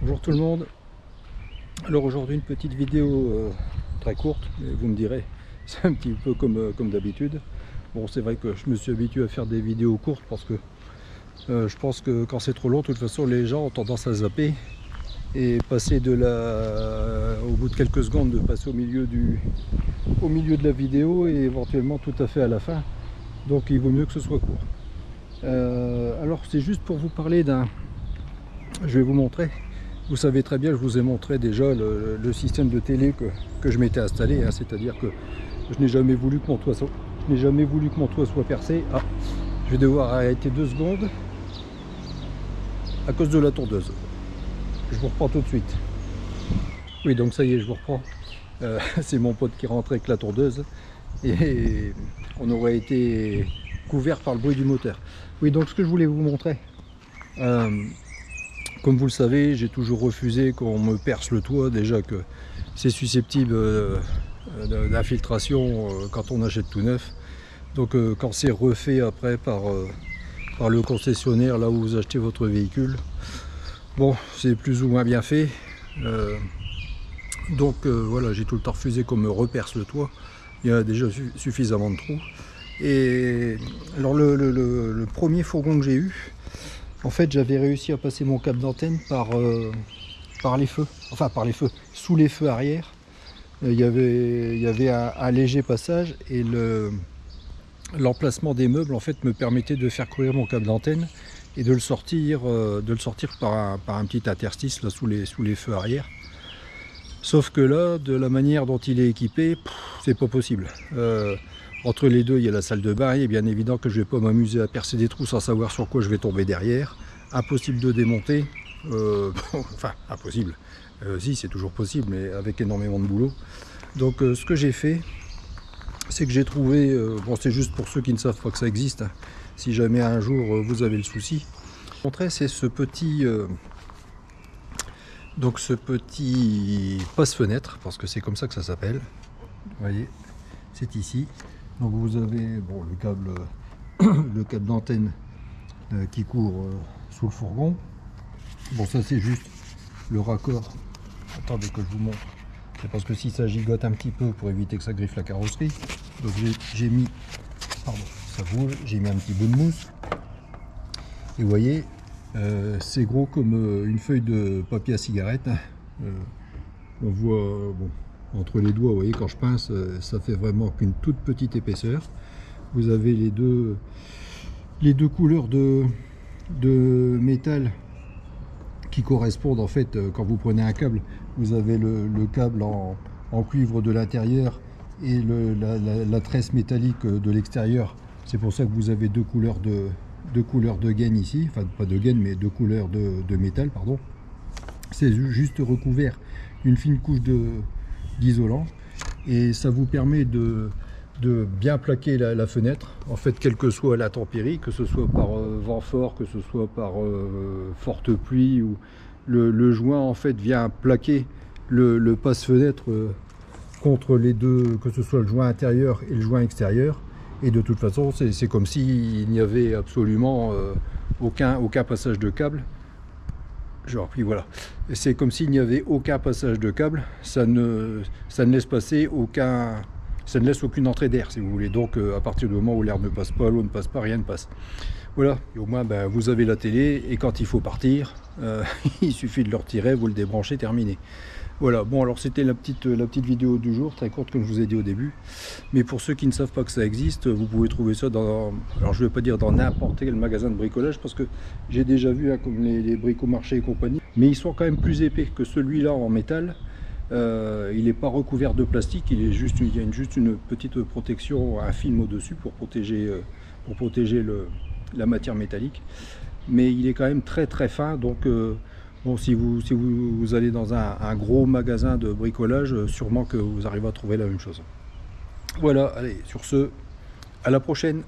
Bonjour tout le monde. Alors aujourd'hui une petite vidéo très courte, mais vous me direz, c'est un petit peu comme d'habitude. Bon, c'est vrai que je me suis habitué à faire des vidéos courtes parce que je pense que quand c'est trop long, de toute façon les gens ont tendance à zapper et passer au bout de quelques secondes, de passer au milieu de la vidéo et éventuellement tout à fait à la fin. Donc il vaut mieux que ce soit court. Alors c'est juste pour vous parler je vais vous montrer. Vous savez très bien, je vous ai montré déjà le système de télé que je m'étais installé, hein, c'est-à-dire que je n'ai jamais voulu que mon toit soit percé. Ah, je vais devoir arrêter 2 secondes à cause de la tondeuse. Je vous reprends tout de suite. Oui, donc ça y est, je vous reprends. C'est mon pote qui rentrait avec la tondeuse et on aurait été couvert par le bruit du moteur. Oui, donc ce que je voulais vous montrer. Comme vous le savez, j'ai toujours refusé qu'on me perce le toit, déjà que c'est susceptible d'infiltration quand on achète tout neuf. Donc quand c'est refait après par le concessionnaire, là où vous achetez votre véhicule, bon, c'est plus ou moins bien fait. Donc voilà, j'ai tout le temps refusé qu'on me reperce le toit. Il y a déjà suffisamment de trous. Et alors le premier fourgon que j'ai eu, en fait, j'avais réussi à passer mon câble d'antenne par les feux, sous les feux arrière. Il y avait un léger passage et l'emplacement des meubles en fait me permettait de faire courir mon câble d'antenne et de le sortir par un petit interstice là, sous les feux arrière. Sauf que là, de la manière dont il est équipé, c'est pas possible. Entre les deux, il y a la salle de bain, et bien évident que je vais pas m'amuser à percer des trous sans savoir sur quoi je vais tomber derrière. Impossible de démonter, enfin impossible, si c'est toujours possible, mais avec énormément de boulot. Donc ce que j'ai fait, c'est que j'ai trouvé, bon c'est juste pour ceux qui ne savent pas que ça existe, hein, si jamais un jour vous avez le souci. Montrer, c'est ce petit passe-fenêtre, parce que c'est comme ça que ça s'appelle. Vous voyez, c'est ici. Donc vous avez bon, le câble d'antenne qui court sous le fourgon. Bon, ça c'est juste le raccord. Attendez que je vous montre. C'est parce que si ça gigote un petit peu pour éviter que ça griffe la carrosserie. Donc j'ai mis, pardon, ça bouge, j'ai mis un petit bout de mousse. Et vous voyez, c'est gros comme une feuille de papier à cigarette. On voit, bon, entre les doigts, vous voyez, quand je pince, ça fait vraiment qu'une toute petite épaisseur. Vous avez les deux couleurs de métal qui correspondent en fait. Quand vous prenez un câble, vous avez le câble en cuivre de l'intérieur et la tresse métallique de l'extérieur. C'est pour ça que vous avez deux couleurs de gaine ici, enfin pas de gaine mais deux couleurs de métal, pardon. C'est juste recouvert d'une fine couche d'isolant et ça vous permet de bien plaquer la fenêtre, en fait, quelle que soit la tempérie, que ce soit par vent fort, que ce soit par forte pluie, ou le joint en fait vient plaquer le passe-fenêtre contre les deux, que ce soit le joint intérieur et le joint extérieur. Et de toute façon, c'est comme s'il n'y avait absolument aucun passage de câble. Genre, puis voilà, c'est comme s'il n'y avait aucun passage de câble, ça ne laisse passer ça ne laisse aucune entrée d'air, si vous voulez. Donc à partir du moment où l'air ne passe pas, l'eau ne passe pas, rien ne passe. Voilà, et au moins ben, vous avez la télé, et quand il faut partir, il suffit de le retirer, vous le débranchez, terminé. Voilà, bon alors c'était la petite vidéo du jour, très courte comme je vous ai dit au début. Mais pour ceux qui ne savent pas que ça existe, vous pouvez trouver ça dans, alors je ne vais pas dire dans n'importe quel magasin de bricolage, parce que j'ai déjà vu hein, comme les bricomarchés et compagnie, mais ils sont quand même plus épais que celui-là en métal. Il n'est pas recouvert de plastique, il y a juste une petite protection, un film au-dessus pour protéger la matière métallique. Mais il est quand même très très fin, donc bon, si vous allez dans un gros magasin de bricolage, sûrement que vous arrivez à trouver la même chose. Voilà, allez, sur ce, à la prochaine.